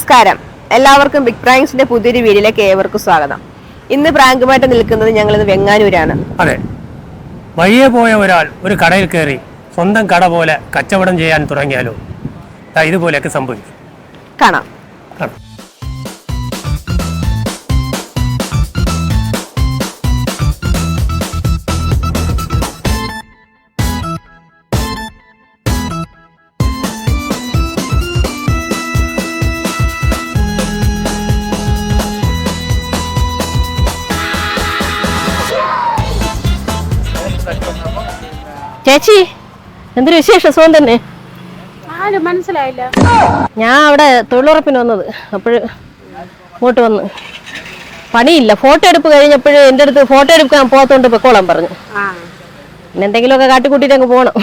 നമസ്കാരം, എല്ലാവർക്കും ബിഗ് പ്രാങ്ക്സിന്റെ പുതിയൊരു വീഡിയോയിലേക്ക് ഏവർക്കും സ്വാഗതം. ഇന്ന് പ്രാങ്കുമായിട്ട് നിൽക്കുന്നത് ഞങ്ങൾ ഇന്ന് വെങ്ങാനൂരാണ്. അതെ, വഴിയെ പോയ ഒരാൾ ഒരു കടയിൽ കയറി സ്വന്തം കട പോലെ കച്ചവടം ചെയ്യാൻ തുടങ്ങിയാലോ? ഇതുപോലെയൊക്കെ സംഭവിക്കും. കാണാം. ചേച്ചി, എന്തൊരു വിശേഷം? സുഖം തന്നെ? മനസ്സിലായില്ല. ഞാൻ അവിടെ തൊഴിലുറപ്പിന് വന്നത്, അപ്പോഴ് ഇങ്ങോട്ട് വന്ന് പണിയില്ല. ഫോട്ടോ എടുപ്പ് കഴിഞ്ഞപ്പോഴ് എൻ്റെ അടുത്ത് ഫോട്ടോ എടുക്കാൻ പോകത്തോണ്ട് പൊക്കോളാൻ പറഞ്ഞു. പിന്നെ എന്തെങ്കിലുമൊക്കെ കാട്ടിക്കൂട്ടിട്ട് അങ്ങ് പോകണം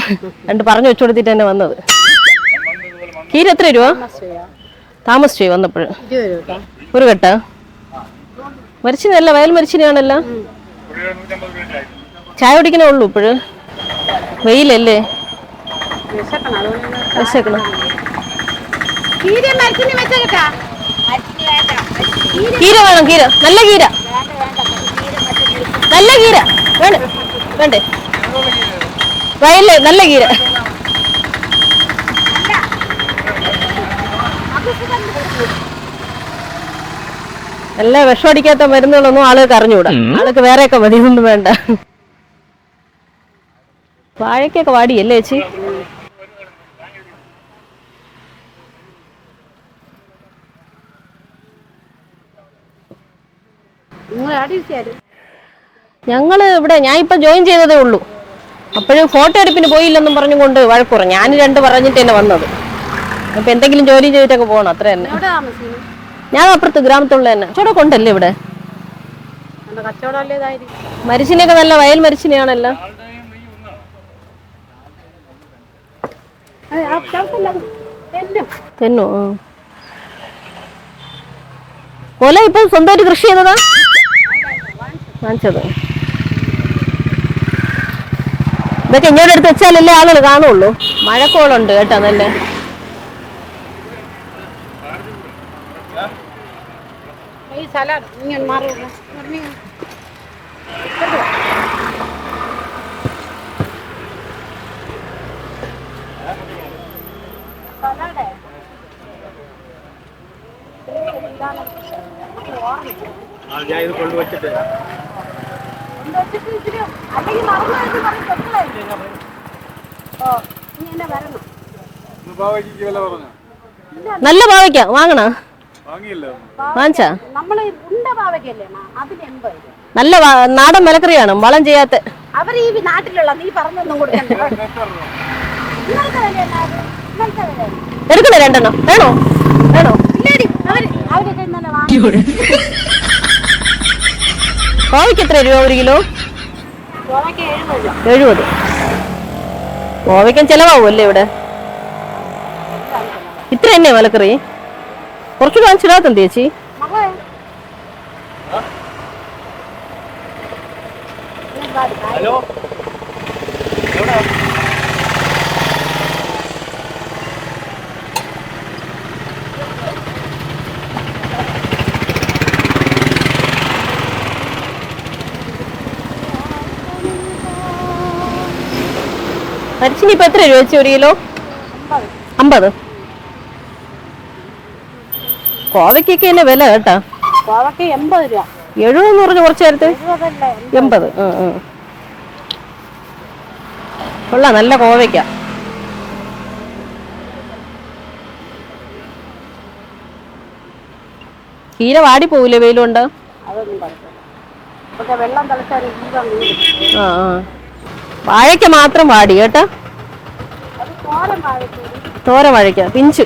രണ്ട് പറഞ്ഞു വെച്ചു കൊടുത്തിട്ട് തന്നെ വന്നത്. കീര എത്ര രൂപ? താമസിച്ചു വന്നപ്പോഴ് ഒരു കെട്ട മരിച്ചിനല്ല, വയൽ മരിച്ചിനാണല്ലോ. ചായ കുടിക്കണേ ഉള്ളൂ ഇപ്പോഴ്, വെയിലല്ലേ? വിശക്കണം. കീര വേണം, കീര നല്ല കീര, നല്ല കീര വേണ്ടേ? വയലേ നല്ല കീര. നല്ല വിഷമടിക്കാത്ത മരുന്നുകളൊന്നും ആളുകൾക്ക് അറിഞ്ഞുകൂടാ. ആൾക്ക് വേറെയൊക്കെ മതി, ഒന്നും വേണ്ട. വാഴക്കൊക്കെ വാടിയല്ലേ ചേച്ചി? ഞങ്ങള് ഇവിടെ, ഞാൻ ഇപ്പൊ ജോയിൻ ചെയ്തതേ ഉള്ളൂ. അപ്പോഴും ഫോട്ടോ എടുപ്പിന് പോയില്ലെന്നും പറഞ്ഞുകൊണ്ട് വഴക്കുറ. ഞാൻ രണ്ട് പറഞ്ഞിട്ട് തന്നെ വന്നത്. അപ്പൊ എന്തെങ്കിലും ജോലി ചെയ്തിട്ടൊക്കെ പോകണം, അത്ര തന്നെ. ഞാൻ അപ്പുറത്ത് ഗ്രാമത്തുള്ള തന്നെ. കച്ചവടം കൊണ്ടല്ലേ ഇവിടെ? മരിച്ചിനൊക്കെ നല്ല വയൽ മരിച്ചിനെയാണല്ലോ. തെന്നോ? കൊല ഇപ്പൊ സ്വന്തമായിട്ട് കൃഷി ചെയ്തതാ? വാങ്ങിച്ചത്. ഇതൊക്കെ ഇങ്ങോട്ട് എടുത്ത് വെച്ചാലല്ലേ ആളുകൾ കാണുള്ളൂ. മഴക്കോളുണ്ട് കേട്ടോ നല്ല. ഞാൻ ഇത് കൊണ്ടുവച്ചിട്ട് നല്ല പാവയ്ക്ക വാങ്ങണ? വാങ്ങിച്ചാ? നല്ല നാടൻ മലക്കറിയാണ്, വളം ചെയ്യാത്ത. അവർ ഈ നാട്ടിലുള്ള നീ പറഞ്ഞൊന്നും കൊടുക്കണ്ട. എടുക്കണേ? രണ്ടെണ്ണം വേണോ? വേണോ? പാവയ്ക്ക് എത്ര രൂപ ഒരു കിലോ? 70. കോവയ്ക്കൻ ചെലവാകുമല്ലേ ഇവിടെ? ഇത്ര തന്നെ മലക്കറി? കുറച്ച് വാങ്ങിച്ചിടാത്ത ചേച്ചി? ഹലോ, മരിച്ചിനി ഇപ്പൊ എത്ര രൂപ വെച്ച് ഒരു കിലോ? 50. കോവയ്ക്കൊക്കെ തന്നെ വില കേട്ടാ. 80 രൂപ. 70 എന്ന് പറഞ്ഞ കുറച്ച് നേരത്തെ 80. കൊള്ളാം, നല്ല കോവയ്ക്ക. കീര വാടി പോവില്ലേ വെയിലുണ്ട്? വാഴയ്ക്ക മാത്രം വാടി കേട്ടാ. തോര വാഴയ്ക്ക പിഞ്ച്.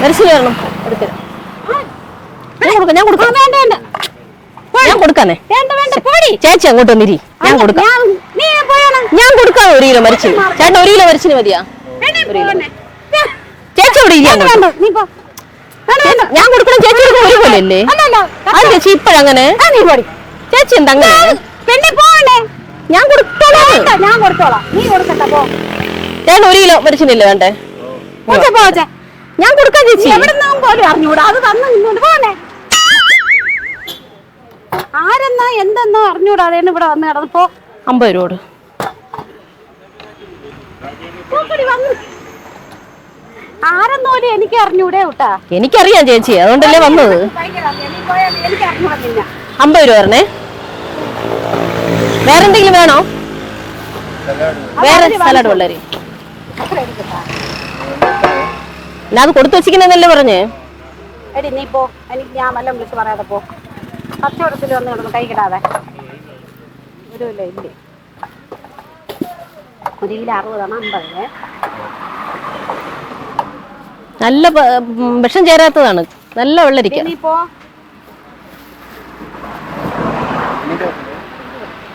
മരിച്ചിന് വരണം എടുത്തരാം. ഞാൻ കൊടുക്കാം. ഞാൻ കൊടുക്കാന്നേ. ചേച്ചി അങ്ങോട്ട് വന്നിരി, ഞാൻ കൊടുക്കാം. ഞാൻ കൊടുക്കാം 1 കിലോ മരിച്ചിന്. ചേട്ടൻ 1 കിലോ മരിച്ചിന് മതിയാ? ചേച്ചി ഇവിടെ ഇരിക്കാൻ ഞാൻ കൊടുക്കണം. ചേച്ചി ഒരുപോലെ അല്ലേ? ആ ചേച്ചി ഇപ്പഴങ്ങനെ ചേച്ചി എന്താ അങ്ങനെ? ഞാൻ കൊടുത്തോളാം. നീ കൊടുക്കണ്ട പോ. ചേട്ടൻ 1 കിലോ മരിച്ചിട്ടില്ല വേണ്ടേ? ഞാൻ കൊടുക്കാൻ ചേച്ചി. എവിടെന്നാ പോലും അറിഞ്ഞൂടാ. അത് തന്നു ഇങ്ങോട്ട് പോണേ. ആരെന്നാ എന്തെന്നോ അറിഞ്ഞൂടാ. അതേന്ന് ഇവിടെ വന്ന് കിടന്നപ്പോ 50 രൂപ. ആരെന്നോലും എനിക്ക് അറിഞ്ഞൂടെ കൂട്ടാ. എനിക്കറിയാം ചേച്ചി, അതുകൊണ്ടല്ലേ വന്നത്. എനിക്ക് അറിഞ്ഞൂടാ. 50 രൂപ തരണേ. വേറെന്തെങ്കിലും വേണോ? വേറെ സലാഡ് വെള്ളരി. അത് കൊടുത്തു വെച്ചിരിക്കുന്നല്ലേ പറഞ്ഞേ. എടി നീ പോ. എനിക്ക് ഞാൻ വല്ലതും വിളിച്ച് പറയാതെ പോ. കച്ചവടത്തിൽ വന്ന് കിടന്ന് കൈ കിടാതെ. ഒരു കിലോ ഇല്ലേ? 1 കിലോ 60 50. നല്ല വിഷം ചേരാത്തതാണ്. നല്ല വെള്ളരിക്ക. നീ പോ.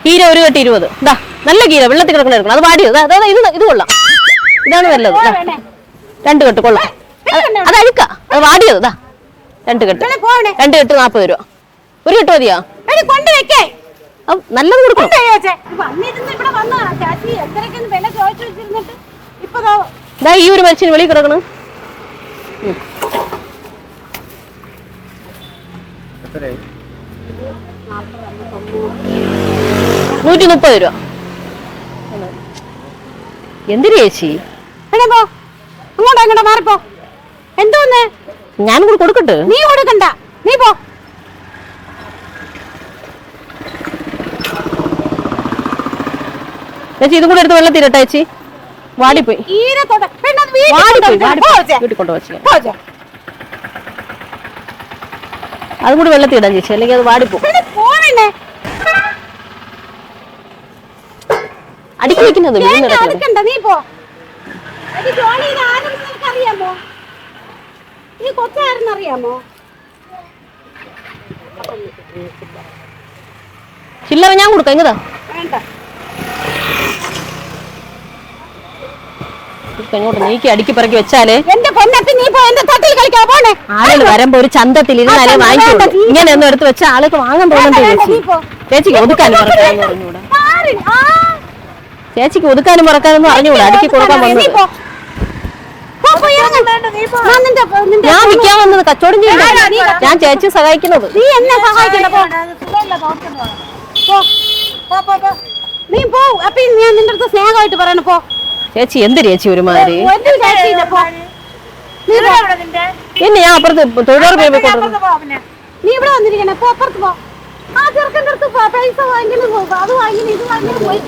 കീര 1 കെട്ട് 20. ഇതാ നല്ല കീര വെള്ളത്തിൽ കിടക്കണ എടുക്കണം. അത് വാടിയത്. ഇത് കൊള്ളാം. ഇതാണ് നല്ലത്. 2 കെട്ട് കൊള്ളാം. അത് അഴുക്ക. അത് വാടിയത്. ഇതാ 2 കെട്ട്. 2 കെട്ട് 40 രൂപ. 1 കെട്ട് മതിയാ? നല്ലത് കൊടുക്കണം. ഇതാ ഈ ഒരു മനുഷ്യന് വെളിയിൽ കിടക്കണം. 130 രൂപ. എന്തിനു ചേച്ചി? അങ്ങോട്ടോ മാറിപ്പോ. എന്തോന്ന്? ഞാൻ കൊടുക്കട്ടെ. നീ കൊടുക്കണ്ട. നീ പോ. ചേച്ചി ഇതും കൂടെ എടുത്ത് വെള്ളത്തിരട്ടെ ചേച്ചി. വാടിപ്പോയി. വീട്ടിൽ കൊണ്ടുവച്ചു. അതും കൂടി വെള്ളത്തിൽ ഇടാൻ ചേച്ചി, അല്ലെങ്കിൽ അത് വാടിപ്പോ. അടുക്കി വെക്കുന്നത് നീ പോ. അറിയാമോ? ഈ കൊച്ചാരെന്നറിയാമോ? ചില്ലറ ഞാൻ കൊടുക്കാം. ഇങ്ങതാ വേണ്ട. ഇങ്ങോട്ട് നീക്കി അടുക്കി പറക്കി വെച്ചാലേ എന്റെ പൊന്നത്ത് നീ പോ. എന്റെ തട്ടിൽ കളിക്കാൻ പോണേ. ആളുകൾ വരുമ്പോ ഒരു ചന്തത്തിൽ ഇരുന്നാലേ വാങ്ങിക്കോളൂ. ഇങ്ങനെ ഒന്നും എടുത്ത് വെച്ചാൽ ആൾക്ക് വാങ്ങാൻ പോകുന്നുണ്ട് ചേച്ചി. ചേച്ചിക്ക് ഒതുക്കാനും മറക്കാനും അറിഞ്ഞൂടാ. ചേച്ചിക്ക് ഒതുക്കാനും മറക്കാനൊന്നും അറിഞ്ഞൂടാ. അടുക്കി കൊടുക്കാൻ വന്നത്. ഞാൻ വിൽക്കാൻ വന്നത്, കച്ചവടം ചെയ്യുന്നത്. ഞാൻ ചേച്ചി സഹായിക്കുന്നത്. നീ എന്നെ സഹായിക്കണ്ട. നീ പോ. അപ്പൊ ഞാൻ നിന്റെ അടുത്ത് സ്നേഹമായിട്ട് പറയണ പോ. ചേച്ചി എന്ത് ചേച്ചി ഒരുമാതിരി. പിന്നെ ഞാൻ അപ്പുറത്ത് തൊഴിലുറപ്പ് പോയിക്കൊണ്ടിരുന്നു. നീ ഇവിടെ വന്നിരിക്കണേ. പോ, അപ്പുറത്ത് പോ. ആ ചെറുക്കൻ്റെ അടുത്ത് പൈസ വാങ്ങിക്കുന്നു. അത് വാങ്ങിന് ഇത് വാങ്ങിന് പോയി.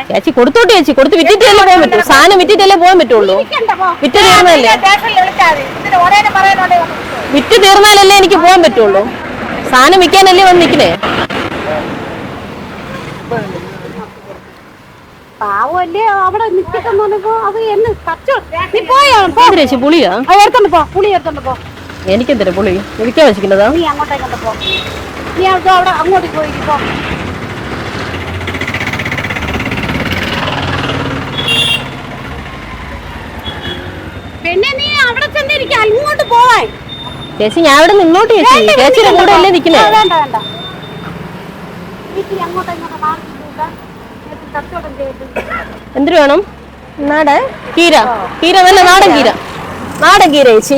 ചേച്ചി കൊടുത്തോട്ട് ചേച്ചി. കൊടുത്ത് വിറ്റിട്ടല്ലേ പോകാൻ പറ്റൂ. സാധനം വിറ്റിട്ടല്ലേ പോകാൻ പറ്റുള്ളൂ. വിറ്റ് തീർന്നല്ലേ വിറ്റ് തീർന്നാലല്ലേ എനിക്ക് പോകാൻ പറ്റുള്ളൂ. സാധനം വിൽക്കാനല്ലേ വന്ന് നിൽക്കണേ. പാവല്ലേ അവിടെ നിൽക്കട്ടെന്ന് പറഞ്ഞപ്പോ അത് എന്നെ നീ പോയോ? ചേച്ചി പുളിയാ? എടുത്തോണ്ട് പോ. പുളി എടുത്തോണ്ട് പോ. എനിക്കെന്തിനാ പുളി? വിൽക്കാൻ വെച്ചിരിക്കുന്നതാ? നീ അങ്ങോട്ടേക്കൊണ്ട് പോ. നീ അവിടെ അങ്ങോട്ട് പോയിരിക്കോ. പിന്നെ നീ അവിടെ ചെന്നിരിക്കും. അങ്ങോട്ട് പോവാൻ ചേച്ചി. ഞാൻ അവിടെ നിന്നോട്ട് ചേച്ചി. ചേച്ചിയുടെ കൂടെ അല്ലേ നിൽക്കുന്നേ. വേണ്ട വേണ്ട. വീട്ടിൽ അങ്ങോട്ടോ ഇങ്ങോട്ടോ മാറിയിട്ടില്ല. കച്ചവടം ചെയ്തിട്ട് എന്തിനു വേണം? കീര. കീര നല്ല നാടൻ കീര. നാടൻ കീര ചേച്ചി.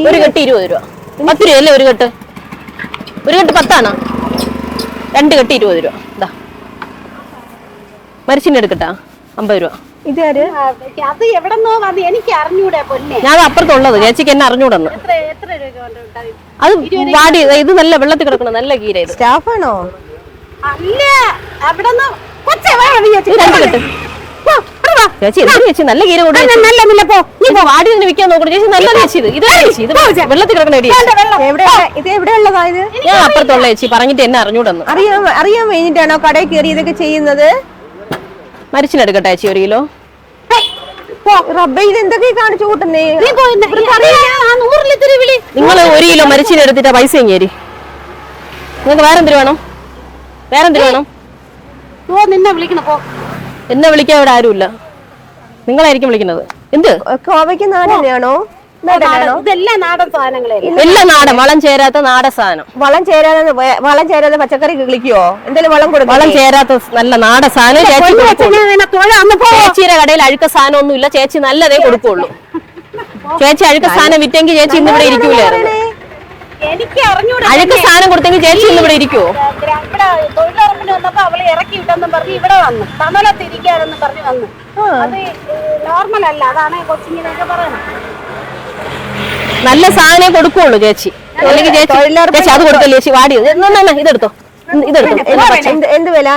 1 കെട്ട് 20 രൂപ. 10 രൂപയല്ലേ 1 കെട്ട്? 1 കെട്ട് 10 ആണോ? 2 കെട്ട് 20 രൂപ. ഇതാ മരിച്ചിന് എടുക്കട്ടാ 50 രൂപ. അത് എവിടെന്നോ വന്ന് എനിക്ക് അറിഞ്ഞൂടെ പൊന്നെ. ഞാൻ അപ്പുറത്തുള്ളത്. ചേച്ചിക്ക് എന്നെ അറിഞ്ഞൂടെന്ന്. എത്ര രൂപ? അത് വാടി. ഇത് നല്ല വെള്ളത്തിൽ കിടക്കണം. നല്ല കീര. ഇത് സ്റ്റാഫാണോ? അല്ല. എവിടെന്നോ ചേച്ചി എന്തിനു ചേച്ചി നല്ല കീര കൊടുക്കും. വാടി തന്നെ വിൽക്കാൻ നോക്കണം ചേച്ചി. നല്ല ചേച്ചി ഇത് ചേച്ചി. ഇത് വെള്ളത്തിൽ കിടക്കണ ഇത് എവിടെയുള്ളതാ ഇത്? ഞാൻ അപ്പുറത്തുള്ള ചേച്ചി പറഞ്ഞിട്ട് എന്നെ അറിഞ്ഞൂടെന്ന്. അറിയാൻ വേണ്ടിട്ടാണോ കടയിൽ കയറി ഇതൊക്കെ ചെയ്യുന്നത്? മരിച്ചിനെടുക്കട്ടെ ചേച്ചി 1 കിലോ. റബ്ബ ഇത് എന്തൊക്കെ കാണിച്ചു കൂട്ടുന്നേ? നിങ്ങൾ 1 കിലോ മരിച്ചിനെടുത്തിട്ട് പൈസ എങ്ങേരി. നിങ്ങൾക്ക് വേറെന്തിനു വേണം? വേറെന്തിനു വേണം? നിന്നെ വിളിക്കണ പോ. എന്നെ വിളിക്കാൻ ഇവിടെ ആരുമില്ല. നിങ്ങളായിരിക്കും വിളിക്കുന്നത്. എന്ത് കോവയ്ക്ക് നാടനെയാണോ? ഇതെല്ലാം നാടൻ സാധനങ്ങളെ. എല്ലാം നാടൻ, വളം ചേരാത്ത നാടൻ സാധനം. വളം ചേരാതെ പച്ചക്കറി കിളിക്കോ? എന്തെങ്കിലും വളം കൊടുക്കും? വളം ചേരാത്ത നല്ല നാടൻ സാധനം ചേച്ചിയുടെ കടയിൽ അഴുക്ക സാധനം ഒന്നും ഇല്ല. ചേച്ചി നല്ലതേ കൊടുക്കുള്ളൂ. ചേച്ചി അഴുക്ക സാധനം വിറ്റെങ്കിൽ ചേച്ചി ഇന്ന് ഇവിടെ ഇരിക്കൂലായിരുന്നു. എനിക്ക് അറിഞ്ഞൂടാ. അഴുക്ക സാധനം കൊടുത്തെങ്കിൽ ചേച്ചി ഇന്ന് ഇവിടെ ഇരിക്കുവോ? ഇവിടെ തൊഴിലുറപ്പിന് വന്നപ്പോ അവള് ഇറക്കി വിട്ടെന്നും പറഞ്ഞ് ഇവിടെ വന്നു, തണലത്തിരിക്കാനെന്ന് പറഞ്ഞ് വന്നു. അത് നോർമൽ അല്ല, അതാണ് കൊച്ചിങ്ങനെയൊക്കെ പറയുന്നത്. നല്ല സാധനം കൊടുക്കുള്ളൂ ചേച്ചി. അല്ലെങ്കിൽ ചേച്ചി അത് കൊടുക്കല്ലേ ചേച്ചി? വാടി ഇതെടുത്തോ, എന്ത് വില?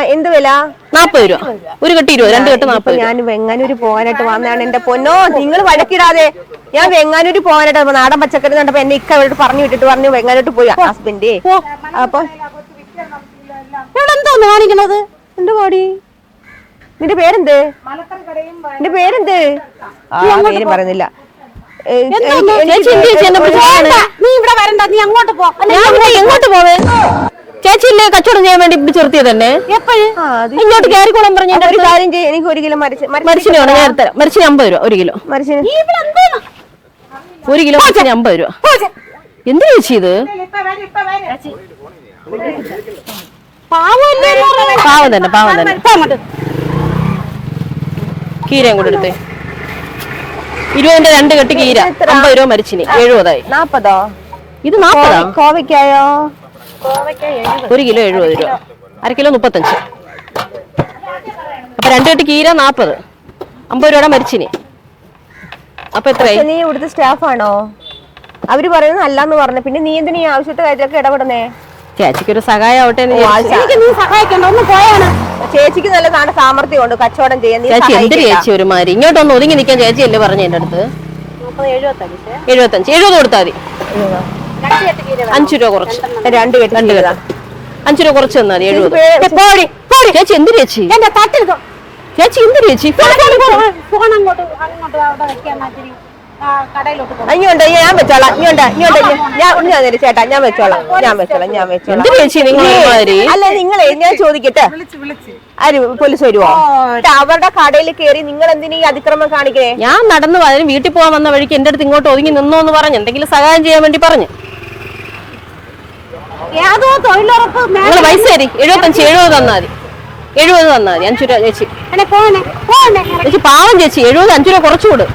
40 രൂപ ഒരു കെട്ടി 20, 2 കെട്ട് 40. ഞാൻ വെങ്ങാനൂര് പോകാനായിട്ട് വന്നതാണ് എന്റെ പൊന്നോ. നിങ്ങൾ വഴക്കിടാതെ. ഞാൻ വെങ്ങാനൂര് പോകാനായിട്ട് നാടൻ പച്ചക്കറി കണ്ടപ്പോ എന്നെ ഇക്ക അവരോട് പറഞ്ഞു വെങ്ങാനോട്ട് പോയി ഹസ്ബൻഡ്. അപ്പൊ എന്തോന്ന് കാണിക്കണത്? എന്ത് പാടി? നിന്റെ പേരെന്ത്? നിന്റെ പേരെന്ത്? പേര് പറയുന്നില്ല. നീ ഇവിടെ വരണ്ട, നീ അങ്ങോട്ട് പോ. എങ്ങോട്ട് പോവേ? ചേച്ചിയില്ലേ കച്ചവടം ചെയ്യാൻ വേണ്ടി പിടിച്ചിർത്തിയത് തന്നെ. ഇങ്ങോട്ട് കയറിക്കോളാൻ പറഞ്ഞു. ഒരു കാര്യം ചെയ്യും, എനിക്ക് 1 കിലോ മരിച്ചിന് വേണം, ഞാൻ തരാം. മരിച്ചിന് 50 രൂപ 1 കിലോ. 1 കിലോ മരിച്ചിന് 50 രൂപ. എന്ത് ചേച്ചി ഇത്? പാവം തന്നെ. കീരയും കൂടെ എടുത്തേ. 20ന്റെ 2 കെട്ട് കീര 50 രൂപ മരിച്ചിന്. 70 40. ഇത് 40. കോവയ്ക്കായോ? 1 കിലോ 70 രൂപ, 1/2 കിലോ 35. അപ്പൊ 2 കെട്ട് കീര 40, 50 രൂപയുടെ മരിച്ചിന്. അപ്പൊ എത്രയായി? നീ ഇവിടുത്തെ സ്റ്റാഫാണോ? അവര് പറയുന്നത് അല്ലാന്ന് പറഞ്ഞു. പിന്നെ നീ എന്തിനാ ഈ ആവശ്യത്തെ കാര്യത്തിലൊക്കെ ഇടപെടുന്നേ? ചേച്ചിക്ക് ഒരു സഹായം ആവട്ടെ. നീ സഹായിക്കണ്ട, ഒന്ന് പോയാണ്. ചേച്ചിക്ക് നല്ല നാട് സാമർത്ഥ്യം ഉണ്ട് കച്ചവടം ചെയ്യാൻ. ചേച്ചി എന്ത് ചേച്ചി ഒരുമാതിരി ഇങ്ങോട്ടൊന്ന് ഒതുങ്ങി നിൽക്കാൻ ചേച്ചി അല്ലേ പറഞ്ഞു എന്റെ അടുത്ത്? 75 70 കൊടുത്താൽ മതി. 5 രൂപ കുറച്ച്. 2 കെട്ട് 5 രൂപ കുറച്ച് തന്നാൽ മതി. 70. ചേച്ചി എന്ത് ചേച്ചി? ചേച്ചി എന്ത് ചേച്ചി? ഫോൺ അങ്ങോട്ട് അവിടെ വെക്കാൻ മാറ്റി കടയിലോട്ട് പോകും. ഇങ്ങോട്ട് ഞാൻ വെച്ചോളാം. ചേട്ടാ ഞാൻ വെച്ചോളാം. എന്ത് ചേച്ചി നിങ്ങൾ ഒരുമാതിരി? അല്ല നിങ്ങളെ ഞാൻ ചോദിക്കട്ടെ, ആര് പോലീസ് വരുവോ? അവരുടെ കടയിൽ കയറി നിങ്ങൾ എന്തിനാ ഈ അതിക്രമം കാണിക്കേ? ഞാൻ നടന്നു അതിന് വീട്ടിൽ പോകാൻ വന്ന വഴിക്ക് എന്റെ അടുത്ത് ഇങ്ങോട്ട് ഒതുങ്ങി നിന്നോ എന്ന് പറഞ്ഞു. എന്തെങ്കിലും സഹായം ചെയ്യാൻ വേണ്ടി പറഞ്ഞു. ഏതോ തൊഴിലുറപ്പ് നിങ്ങൾ പൈസ തരി. 70 തന്നാൽ മതി. 5 രൂപ ചേച്ചി. ചേച്ചി പാവം ചേച്ചി. 70 5 രൂപ കുറച്ചുകൂട്.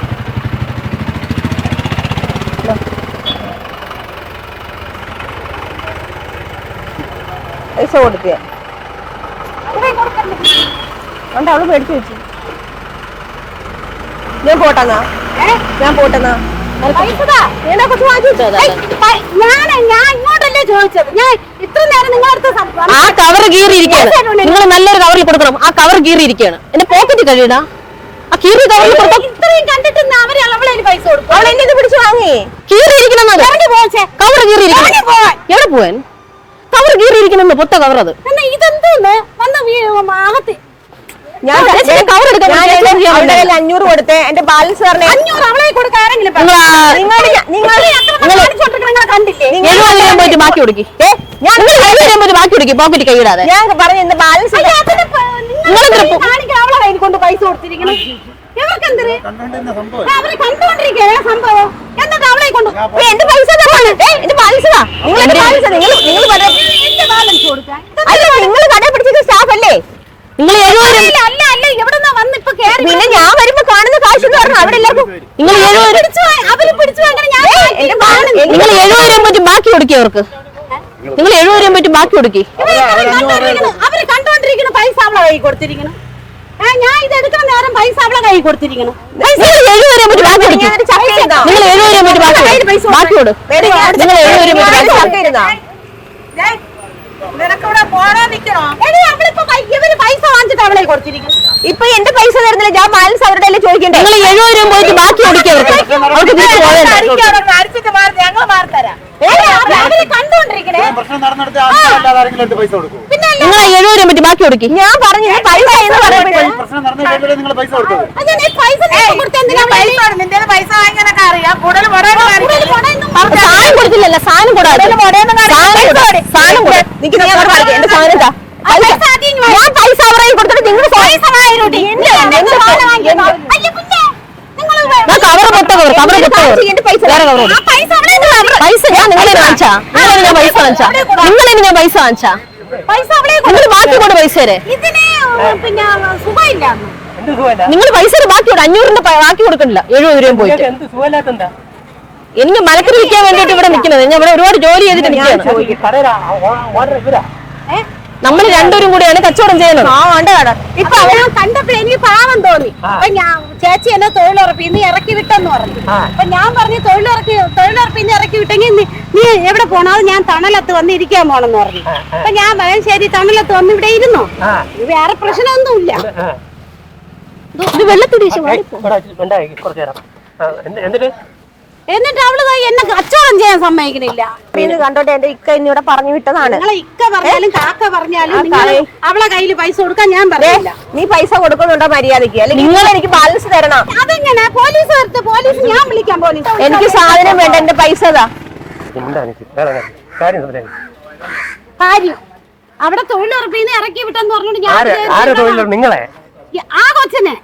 പൈസ കൊടുത്തേ അവള് മേടിച്ചു വെച്ചു. ഞാൻ പോട്ടെന്നാ. ഞാൻ ഇങ്ങോട്ടല്ലേ ചോദിച്ചത്. ഞാൻ ഇത്ര നേരം നിങ്ങളടുത്ത് ആ കവർ കീറിയിരിക്കുകയാണ്. നിങ്ങൾ നല്ലൊരു കവറിൽ കൊടുക്കണം. ആ കവർ കീറിയിരിക്കുകയാണ്. എന്റെ പോക്കറ്റ് കഴിയടാ. ആ കീറി കവറിൽ കൊടുക്കാം. ഇത്രയും കണ്ടിട്ട് അവരെ അവളെ പൈസ കൊടുക്കും. അവൾ എന്നെ പിടിച്ചു വാങ്ങി. കീറിയിരിക്കണം. കവർ കീറിയിരിക്കണം. എവിടെ പോവാൻ? കവർ കീറിയിരിക്കണം. പൊത്ത കവർ അത്. ഇതെന്തോന്ന് വന്ന ആകത്ത് ഞാൻ കവർ എടുക്കാൻ 500 കൊടുത്തേ. എന്റെ ബാലൻസ് പറഞ്ഞേ 500 അവളെ കൊടുക്കാരെങ്കിലും കണ്ടില്ലേ? 70 രൂപ പോയിട്ട് ബാക്കി കൊടുക്കി. ബാക്കി കൊടുക്കി പോക്കറ്റ് കൈയിടാതെ. ഞാൻ പറഞ്ഞു എന്റെ ബാലൻസ് അവളെ കയ്യിൽ കൊണ്ട് പൈസ കൊടുത്തിരിക്കണം. ഇവർക്കെന്തര് അവര് കണ്ടുകൊണ്ടിരിക്കുകയാണ് സംഭവം. എന്നിട്ട് അവളെ കൊണ്ട് എന്റെ പൈസ എന്റെ ബാലൻസ് നിങ്ങൾ ബാലൻസ് കൊടുക്കാൻ നിങ്ങൾ കട പിടിച്ചത് സ്റ്റാഫ് അല്ലേ? നിങ്ങൾ 70 രൂപ അല്ല എവിടെന്നാ വന്ന് ഇപ്പൊ കേറി? പിന്നെ ഞാൻ വരുമ്പോ കാണുന്ന കാശ് എന്ന് പറഞ്ഞു അവിടെ എല്ലാവർക്കും നിങ്ങൾ 70 അവര് പിടിച്ചു നിങ്ങൾ 70 രൂപ പറ്റി ബാക്കി കൊടുക്കി. അവർക്ക് നിങ്ങൾ 70 രൂപ പറ്റി ബാക്കി കൊടുക്കി. അവര് കണ്ടോണ്ടിരിക്കുന്ന പൈസ അവളെ കൈ കൊടുത്തിരിക്കണം. ഞാൻ ഇത് എടുക്കുന്ന നേരം പൈസ അവളെ കൈ കൊടുത്തിരിക്കണം. നിങ്ങൾ 70 രൂപ പറ്റി ബാക്കി കൊടുക്കി. നിങ്ങൾ 70 രൂപ പറ്റി ബാക്കി കൊടു. നിങ്ങൾ 70 രൂപ പറ്റി നിനക്കിവിടെ പോരാ നിക്കണോ? ഇവര് പൈസ വാങ്ങിച്ചിട്ട് അവളെ കൊടുത്തിരിക്കണം. ഇപ്പൊ എന്റെ പൈസ തരുന്നില്ല. ഞാൻ ബാലൻസ് അവരുടെ ചോദിക്കണ്ടേ? നിങ്ങൾ 70 രൂപ പോയിട്ട് ബാക്കി കൊടുക്കി. അവർക്ക് തിരിച്ചു പോകേണ്ട. അടിച്ചിട്ട് ഞങ്ങൾ മാറിത്തരാം. അവര് കണ്ടോണ്ടിരിക്കണേ. നിങ്ങൾ 70 രൂപ പറ്റി ബാക്കി കൊടുക്കി. ഞാൻ പറഞ്ഞു പൈസ എന്ന് പറയുമ്പോൾ നിന്റെ പൈസ വാങ്ങിക്കാനൊക്കെ അറിയാം. കൂടുതൽ സാധനം കൊടുത്തില്ലല്ല. സാധനം കൂടാതെ എന്റെ സാധനം ഞാൻ പൈസ അവരെ കൊടുത്തിട്ട് നിങ്ങൾ കവർ പൊട്ട കവർ പൈസ വേറെ കവർ ആ പൈസ അവളെ പൈസ ഞാൻ നിങ്ങളെ വാങ്ങിച്ചാ ഞാൻ പൈസ വാങ്ങിച്ചാ പൈസ അവളെ നിങ്ങൾ ബാക്കി കൊണ്ട് പൈസ തരേ ഇതിന് പിന്നെ സുഖമില്ല എന്ത് സുഖമല്ല നിങ്ങൾ പൈസ ബാക്കി 500 ബാക്കി കൊടുക്കണില്ല 70 രൂപയും പോയിട്ട് എന്ത് സുഖമില്ലാത്ത എനിക്ക് മലക്കറി വിൽക്കാൻ വേണ്ടിട്ട് ഇവിടെ നിൽക്കുന്നത് ഞാൻ ഇവിടെ ഒരുപാട് ജോലി ചെയ്തിട്ട് നിൽക്കുകയാണ് കടയിലാ ഓർഡർ ഇവരാ നമ്മൾ രണ്ടുപേരും കൂടിയാണ് കച്ചവടം ചെയ്യുന്നത് ഇപ്പൊ അവൻ കണ്ടപ്പോഴേ എനിക്ക് പാവം തോന്നി അപ്പൊ ഞാൻ ചേച്ചി എന്നെ തൊഴിലുറപ്പിന്ന് ഇറക്കി വിട്ടെന്ന് പറഞ്ഞു അപ്പൊ ഞാൻ പറഞ്ഞു തൊഴിലുറപ്പിന്ന് ഇറക്കി വിട്ടെങ്കിൽ നീ എവിടെ പോണോ അത് ഞാൻ തണലത്ത് വന്ന് ഇരിക്കാൻ പോണെന്ന് പറഞ്ഞു അപ്പൊ ഞാൻ പറയാൻ ശരി തണലത്ത് വന്ന് ഇവിടെ ഇരുന്നോ വേറെ പ്രശ്നമൊന്നുമില്ല ഇത് വെള്ളത്തിടിച്ച് കുറച്ചു നേരം എന്നിട്ട് എന്നിട്ട് അവള് എന്നെ കച്ചവടം ചെയ്യാൻ സമ്മതിക്കണില്ല ഇത് കണ്ടോട്ടെ എന്റെ ഇക്ക ഇന്നിവിടെ പറഞ്ഞു വിട്ടതാണ്. നിങ്ങളെ ഇക്ക പറഞ്ഞാലും കാക്ക പറഞ്ഞാലും നിങ്ങള് അവളെ കയ്യിൽ പൈസ കൊടുക്കാൻ ഞാൻ പറയില്ല. നീ പൈസ കൊടുക്കുന്നുണ്ടോ മര്യാദക്ക്, അല്ലെങ്കിൽ നിങ്ങൾ എനിക്ക് ബാലൻസ് തരണം. അതെങ്ങനെ പോലീസ് ഞാൻ വിളിക്കാം പോലീസ്. എനിക്ക് സാധനം വേണ്ട, എന്റെ പൈസ കാര്യം അവിടെ തൊഴിലുറപ്പിന്ന് ഇറക്കി വിട്ടെന്ന് പറഞ്ഞോണ്ട് ഞാൻ നിങ്ങളെ ആ കൊച്ചനെ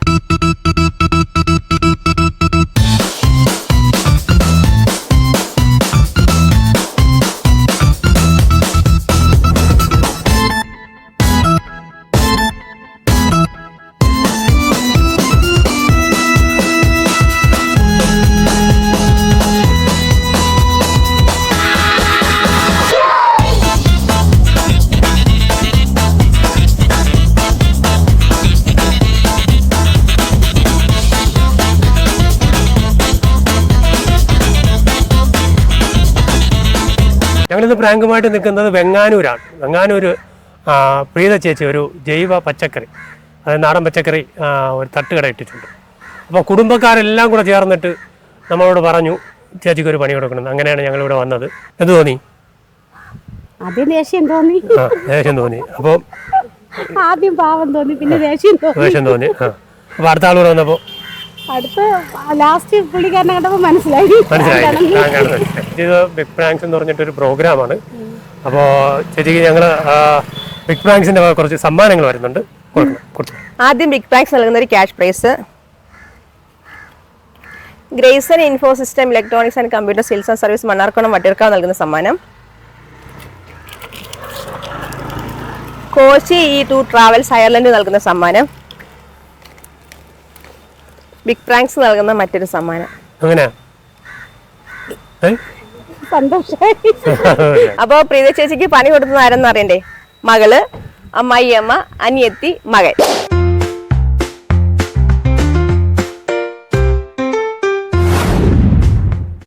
ഞങ്ങളിന്ന് പ്രാങ്കുമായിട്ട് നിൽക്കുന്നത് വെങ്ങാനൂരാണ്. വെങ്ങാനൂർ പ്രീത ചേച്ചി ഒരു ജൈവ പച്ചക്കറി, അതായത് നാടൻ പച്ചക്കറി ഒരു തട്ടുകട ഇട്ടിട്ടുണ്ട്. അപ്പോൾ കുടുംബക്കാരെല്ലാം കൂടെ ചേർന്നിട്ട് നമ്മളോട് പറഞ്ഞു ചേച്ചിക്ക് ഒരു പണി കൊടുക്കണം. അങ്ങനെയാണ് ഞങ്ങളിവിടെ വന്നത്. എന്ത് തോന്നി? ആദ്യം ദേഷ്യം തോന്നി. ദേഷ്യം തോന്നി. അപ്പോൾ ആദ്യം പാവം തോന്നി, പിന്നെ ദേഷ്യം തോന്നി. അപ്പോൾ അടുത്ത ആൾ വന്നപ്പോൾ അടുത്ത ലാസ്റ്റ് പുള്ളിക്കാരനെ കണ്ടപ്പോൾ മനസ്സിലായി. ഇത് ബിഗ് പ്രാങ്ക്സ് എന്ന് പറഞ്ഞിട്ടൊരു പ്രോഗ്രാമാണ്. അപ്പോൾ ചേച്ചിക്ക് ഞങ്ങൾ ബിഗ് പ്രാങ്ക്സിന്റെ കുറച്ച് സമ്മാനങ്ങൾ വരുന്നുണ്ട്. ആദ്യം ബിഗ് പ്രാങ്ക്സ് നൽകുന്ന ഒരു cash prize, Grayson info system electronics and computer sales and service Mannarkulam Vattiyoorkavu നൽകുന്ന സമ്മാനം, കോച്ചി E2 ട്രാവൽസ് അയർലൻഡ് നൽകുന്ന സമ്മാനം, ബിഗ് പ്രാങ്ക്സ് നൽകുന്ന മറ്റൊരു സമ്മാനം. അങ്ങനെ സന്തോഷമായി. അപ്പോ പ്രീത ചേച്ചിക്ക് പണി കൊടുത്തത് ആരെന്ന് അറിയണ്ടേ? മകള്, അമ്മായിയമ്മ, അനിയത്തി, മകൻ.